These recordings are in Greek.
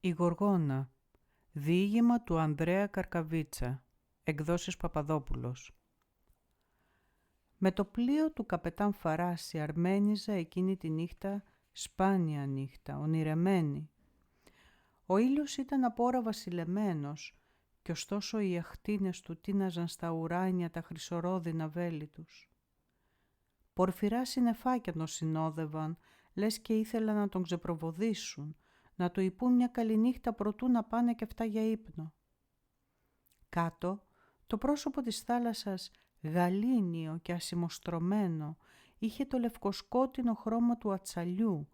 Η Γοργόνα. Διήγημα του Ανδρέα Καρκαβίτσα. Εκδόσεις Παπαδόπουλος. Με το πλοίο του καπετάν Φαράση αρμένιζα εκείνη τη νύχτα, σπάνια νύχτα, ονειρεμένη. Ο ήλιος ήταν απόρα βασιλεμένος και ωστόσο οι αχτίνες του τίναζαν στα ουράνια τα χρυσορόδινα βέλη τους. Πορφυρά συννεφάκια τον συνόδευαν, λες και ήθελαν να τον ξεπροβοδίσουν, να του υπούν μια καληνύχτα προτού να πάνε και αυτά για ύπνο. Κάτω, το πρόσωπο της θάλασσας, γαλήνιο και ασημοστρωμένο, είχε το λευκοσκότεινο χρώμα του ατσαλιού,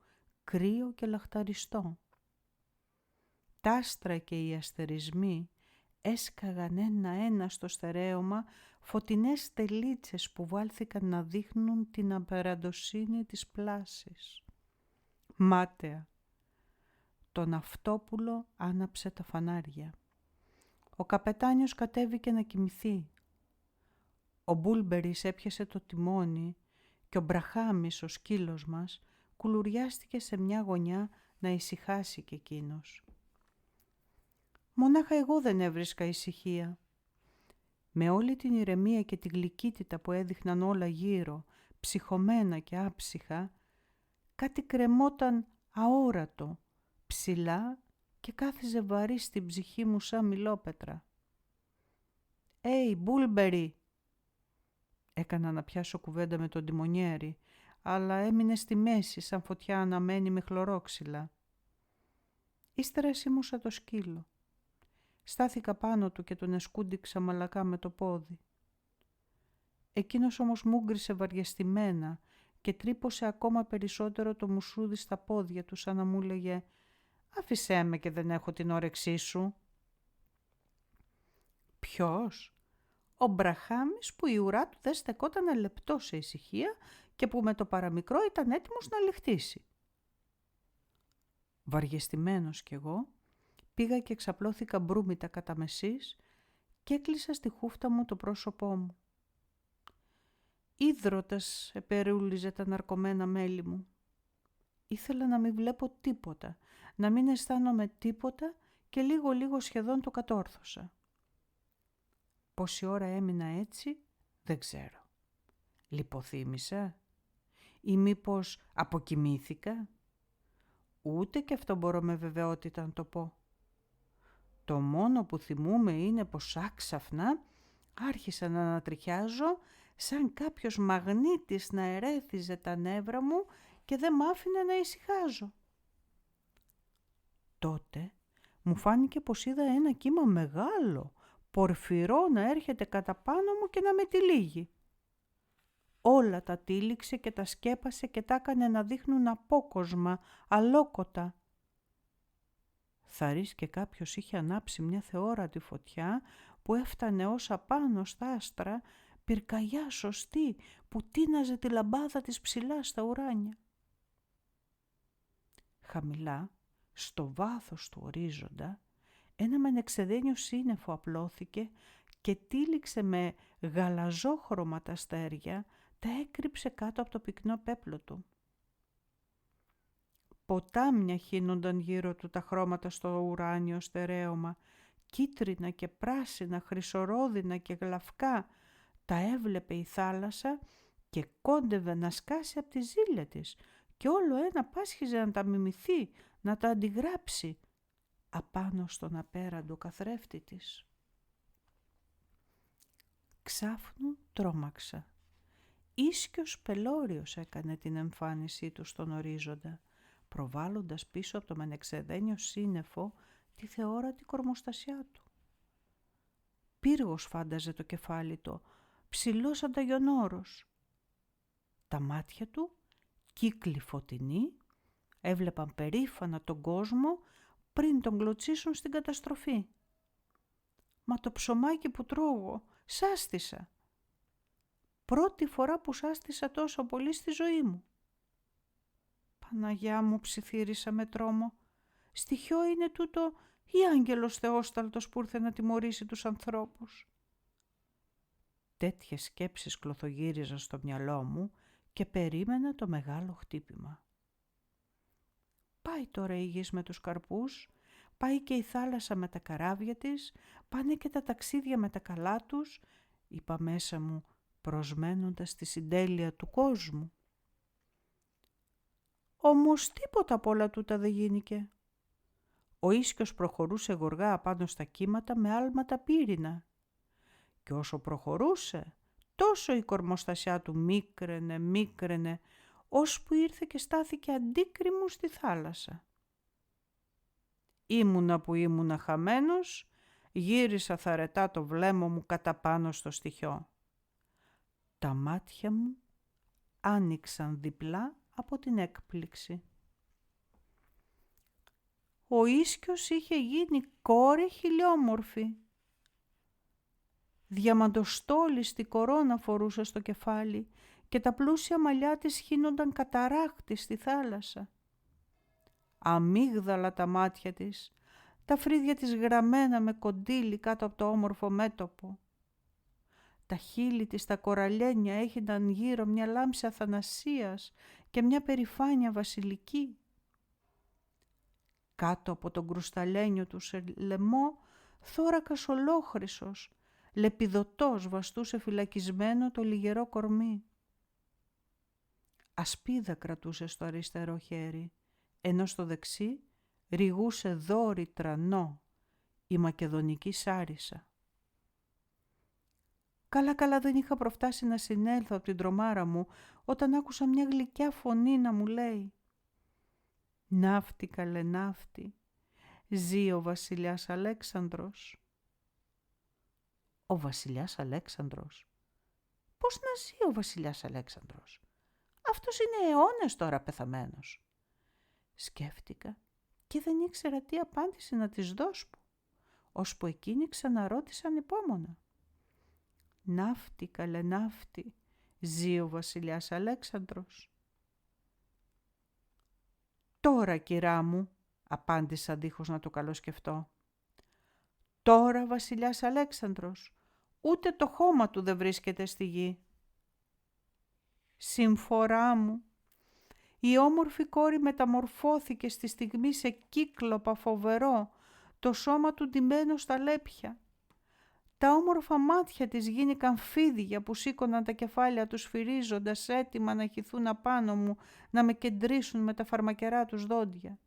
κρύο και λαχταριστό. Τ' άστρα και οι αστερισμοί έσκαγαν ένα-ένα στο στερέωμα φωτεινές στελίτσες που βάλθηκαν να δείχνουν την απεραντοσύνη της πλάσης. Μάταια. Το ναυτόπουλο άναψε τα φανάρια. Ο καπετάνιος κατέβηκε να κοιμηθεί. Ο Μπούλμπερης έπιασε το τιμόνι και ο Μπραχάμις, ο σκύλος μας, κουλουριάστηκε σε μια γωνιά να ησυχάσει κι εκείνος. Μονάχα εγώ δεν έβρισκα ησυχία. Με όλη την ηρεμία και τη γλυκύτητα που έδειχναν όλα γύρω, ψυχωμένα και άψυχα, κάτι κρεμόταν αόρατο, ψηλά και κάθιζε βαρύ στην ψυχή μου σαν μιλόπετρα. «Έι, Μπούλμπερι!» Έκανα να πιάσω κουβέντα με τον τιμονιέρη, αλλά έμεινε στη μέση σαν φωτιά αναμένη με χλωρόξυλα. Ύστερα σίμωσα το σκύλο. Στάθηκα πάνω του και τον εσκούντιξα μαλακά με το πόδι. Εκείνος όμως μούγκρισε βαριεστημένα και τρύπωσε ακόμα περισσότερο το μουσούδι στα πόδια του, σαν να μου λέγε «Άφησέ με και δεν έχω την όρεξή σου». Ποιος? Ο Μπραχάμις, που η ουρά του δεν στεκόταν λεπτό σε ησυχία και που με το παραμικρό ήταν έτοιμος να λιχτήσει. Βαριεστημένος κι εγώ, πήγα και εξαπλώθηκα μπρούμητα κατά μεσής και έκλεισα στη χούφτα μου το πρόσωπό μου. Ίδρωτας επερούλιζε τα ναρκωμένα μέλη μου. Ήθελα να μην βλέπω τίποτα, να μην αισθάνομαι τίποτα και λίγο σχεδόν το κατόρθωσα. Πόση ώρα έμεινα έτσι, δεν ξέρω. Λιποθύμησα ή μήπως αποκοιμήθηκα? Ούτε και αυτό μπορώ με βεβαιότητα να το πω. Το μόνο που θυμούμαι είναι πως άξαφνα άρχισα να ανατριχιάζω σαν κάποιος μαγνήτης να ερέθιζε τα νεύρα μου και δεν μ' άφηνε να ησυχάζω. Τότε μου φάνηκε πως είδα ένα κύμα μεγάλο, πορφυρό να έρχεται κατά πάνω μου και να με τυλίγει. Όλα τα τύλιξε και τα σκέπασε και τα έκανε να δείχνουν απόκοσμα, αλόκοτα. Θαρείς και κάποιος είχε ανάψει μια θεόρατη φωτιά που έφτανε όσα πάνω στα άστρα, πυρκαγιά σωστή που τίναζε τη λαμπάδα της ψηλά στα ουράνια. Χαμηλά, στο βάθος του ορίζοντα, ένα μενεξεδένιο σύννεφο απλώθηκε και τύλιξε με γαλαζόχρωμα τα αστέρια, τα έκρυψε κάτω από το πυκνό πέπλο του. Ποτάμια χύνονταν γύρω του τα χρώματα στο ουράνιο στερέωμα, κίτρινα και πράσινα, χρυσορόδινα και γλαυκά, τα έβλεπε η θάλασσα και κόντευε να σκάσει από τη ζήλια της και όλο ένα πάσχιζε να τα μιμηθεί, να τα αντιγράψει απάνω στον απέραντο καθρέφτη της. Ξάφνου τρόμαξα. Ίσκιος πελώριος έκανε την εμφάνισή του στον ορίζοντα, προβάλλοντας πίσω από το μενεξεδένιο σύννεφο τη θεόρατη κορμοστασιά του. Πύργος φάνταζε το κεφάλι του, ψηλός σαν τα γιονόρος. Τα μάτια του, κύκλοι φωτεινοί, έβλεπαν περήφανα τον κόσμο πριν τον κλωτσίσουν στην καταστροφή. «Μα το ψωμάκι που τρώγω, σάστησα. Πρώτη φορά που σάστησα τόσο πολύ στη ζωή μου». «Παναγιά μου», ψιθύρισα με τρόμο, «στοιχειό είναι τούτο ή άγγελος θεόσταλτος που ήρθε να τιμωρήσει τους ανθρώπους?» Τέτοιες σκέψεις κλωθογύριζαν στο μυαλό μου και περίμενα το μεγάλο χτύπημα. Πάει τώρα η γης με τους καρπούς, πάει και η θάλασσα με τα καράβια της, πάνε και τα ταξίδια με τα καλά τους, είπα μέσα μου, προσμένοντας τη συντέλεια του κόσμου. Όμως τίποτα από όλα τούτα δεν γίνηκε. Ο ίσκιος προχωρούσε γοργά πάνω στα κύματα με άλματα πύρινα. Και όσο προχωρούσε, τόσο η κορμοστασιά του μίκραινε, ώσπου ήρθε και στάθηκε αντίκριμου στη θάλασσα. Ήμουνα που ήμουνα χαμένος, γύρισα θαρετά το βλέμμα μου κατά πάνω στο στοιχιό. Τα μάτια μου άνοιξαν διπλά από την έκπληξη. Ο ίσκιος είχε γίνει κόρη χιλιόμορφη. Διαμαντοστόλιστη κορώνα φορούσε στο κεφάλι και τα πλούσια μαλλιά της χύνονταν καταράκτη στη θάλασσα. Αμύγδαλα τα μάτια της, τα φρύδια της γραμμένα με κοντήλι κάτω από το όμορφο μέτωπο. Τα χείλη της τα κοραλένια έγιναν γύρω μια λάμψη αθανασίας και μια περηφάνεια βασιλική. Κάτω από τον κρουσταλένιο του σε λαιμό, θώρακας ολόχρυσος, λεπιδωτός βαστούσε φυλακισμένο το λιγερό κορμί. Ασπίδα κρατούσε στο αριστερό χέρι, ενώ στο δεξί ρηγούσε δόρυ τρανό, η μακεδονική σάρισα. Καλά δεν είχα προφτάσει να συνέλθω από την τρομάρα μου, όταν άκουσα μια γλυκιά φωνή να μου λέει «Ναύτη, καλέ ναύτη, ζει ο βασιλιάς Αλέξανδρος». Ο βασιλιάς Αλέξανδρος? Πώς να ζει ο βασιλιάς Αλέξανδρος? Αυτός είναι αιώνες τώρα πεθαμένος. Σκέφτηκα και δεν ήξερα τι απάντηση να της δώσω, ώσπου εκείνη ξαναρώτησε ανυπόμονα. «Ναύτη, καλέ ναύτη, ζει ο βασιλιάς Αλέξανδρος». «Τώρα, κυρά μου», απάντησα δίχως να το καλοσκεφτώ. «Τώρα βασιλιάς Αλέξανδρος, ούτε το χώμα του δεν βρίσκεται στη γη». «Συμφορά μου, η όμορφη κόρη μεταμορφώθηκε στη στιγμή σε κύκλοπα φοβερό, το σώμα του ντυμένο στα λέπια. Τα όμορφα μάτια της γίνηκαν φίδια που σήκωναν τα κεφάλια τους φυρίζοντας έτοιμα να χυθούν απάνω μου, να με κεντρήσουν με τα φαρμακερά τους δόντια.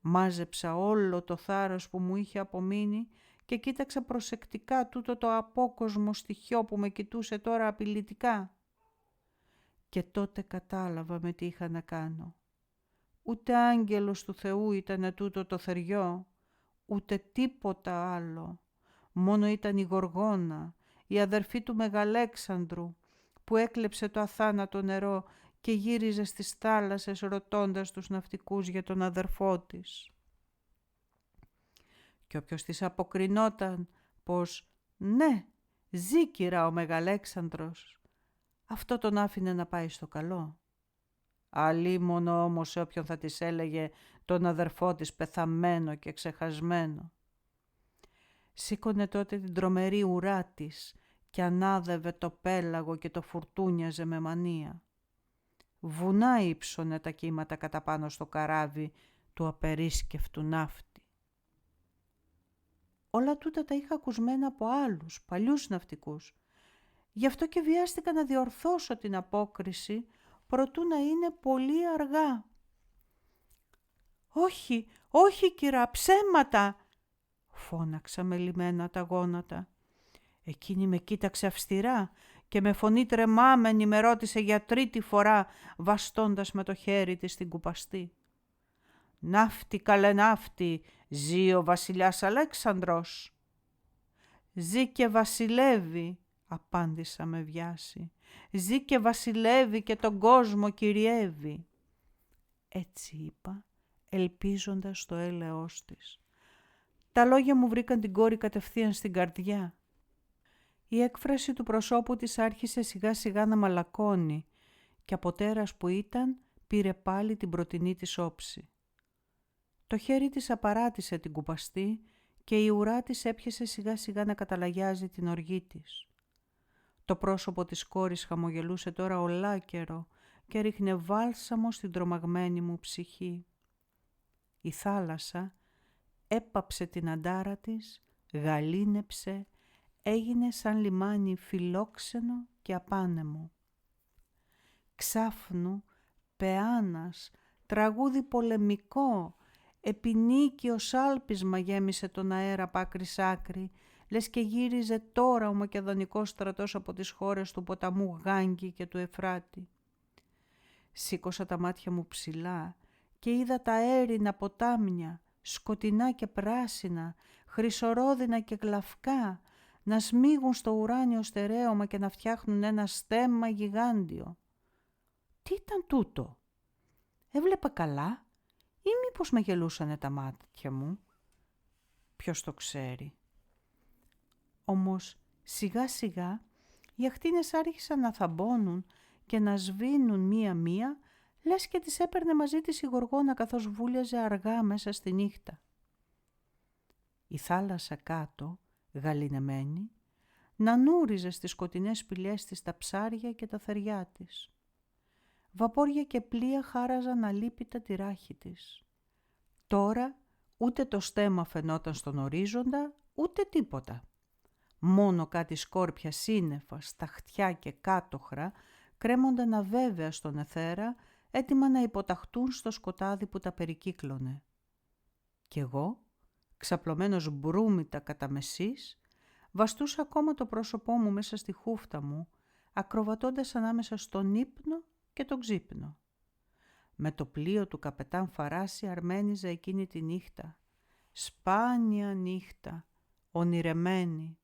Μάζεψα όλο το θάρρος που μου είχε απομείνει και κοίταξα προσεκτικά τούτο το απόκοσμο στοιχείο που με κοιτούσε τώρα απειλητικά. Και τότε κατάλαβα με τι είχα να κάνω. Ούτε άγγελος του Θεού ήταν τούτο το θεριό, ούτε τίποτα άλλο. Μόνο ήταν η Γοργόνα, η αδερφή του Μεγαλέξανδρου, που έκλεψε το αθάνατο νερό και γύριζε στις θάλασσες ρωτώντας τους ναυτικούς για τον αδερφό της. Και όποιος της αποκρινόταν πως «Ναι, ζει κυρά ο Μεγαλέξανδρος», αυτό τον άφηνε να πάει στο καλό. Αλίμονο όμως σε όποιον θα της έλεγε τον αδερφό της πεθαμένο και ξεχασμένο. Σήκωνε τότε την τρομερή ουρά της και ανάδευε το πέλαγο και το φουρτούνιαζε με μανία. Βουνά ύψωνε τα κύματα κατά πάνω στο καράβι του απερίσκευτου ναύτη. Όλα τούτα τα είχα ακουσμένα από άλλους, παλιούς ναυτικούς. Γι' αυτό και βιάστηκα να διορθώσω την απόκριση προτού να είναι πολύ αργά. «Όχι, όχι κυρά, ψέματα», φώναξα με λυμμένα τα γόνατα. Εκείνη με κοίταξε αυστηρά και με φωνή τρεμάμενη με ρώτησε για τρίτη φορά, βαστώντας με το χέρι της την κουπαστή. «Ναύτη, καλέ ναύτη, ζει ο βασιλιάς Αλέξανδρος?» «Ζει και βασιλεύει», απάντησα με βιάση. «Ζει και βασιλεύει και τον κόσμο κυριεύει». Έτσι είπα, ελπίζοντας το έλεος της. Τα λόγια μου βρήκαν την κόρη κατευθείαν στην καρδιά. Η έκφραση του προσώπου της άρχισε σιγά σιγά να μαλακώνει και από τέρας που ήταν πήρε πάλι την πρωτινή της όψη. Το χέρι της απαράτησε την κουπαστή και η ουρά της έπιασε σιγά σιγά να καταλαγιάζει την οργή της. Το πρόσωπο της κόρης χαμογελούσε τώρα ολάκερο και ρίχνε βάλσαμο στην τρομαγμένη μου ψυχή. Η θάλασσα έπαψε την αντάρα της, γαλήνεψε, έγινε σαν λιμάνι φιλόξενο και απάνεμο. Ξάφνου, πεάνας, τραγούδι πολεμικό, επινίκιο σάλπισμα γέμισε τον αέρα απ' άκρη σ' άκρη, λες και γύριζε τώρα ο μακεδονικός στρατός από τις χώρες του ποταμού Γάγκη και του Εφράτη. Σήκωσα τα μάτια μου ψηλά και είδα τα έρεινα ποτάμια, σκοτεινά και πράσινα, χρυσορόδινα και γλαυκά, να σμίγουν στο ουράνιο στερέωμα και να φτιάχνουν ένα στέμμα γιγάντιο. Τι ήταν τούτο? Έβλεπα καλά ή μήπως με γελούσανε τα μάτια μου? Ποιος το ξέρει. Όμως σιγά σιγά οι ακτίνες άρχισαν να θαμπώνουν και να σβήνουν μία-μία, λες και τις έπαιρνε μαζί της η γοργόνα καθώς βούλιαζε αργά μέσα στη νύχτα. Η θάλασσα κάτω, γαληνεμένη, νανούριζε στις σκοτεινές σπηλιές της τα ψάρια και τα θεριά της. Βαπόρια και πλοία χάραζαν αλίπητα τη ράχη της. Τώρα ούτε το στέμμα φαινόταν στον ορίζοντα, ούτε τίποτα. Μόνο κάτι σκόρπια σύννεφα, σταχτιά και κάτοχρα κρέμονταν αβέβαια στον αιθέρα, έτοιμα να υποταχτούν στο σκοτάδι που τα περικύκλωνε. Κι εγώ, ξαπλωμένος μπρούμητα κατά μεσής, βαστούσα ακόμα το πρόσωπό μου μέσα στη χούφτα μου, ακροβατώντας ανάμεσα στον ύπνο και τον ξύπνο. Με το πλοίο του καπετάν Φαράση αρμένιζα εκείνη τη νύχτα. Σπάνια νύχτα, ονειρεμένη.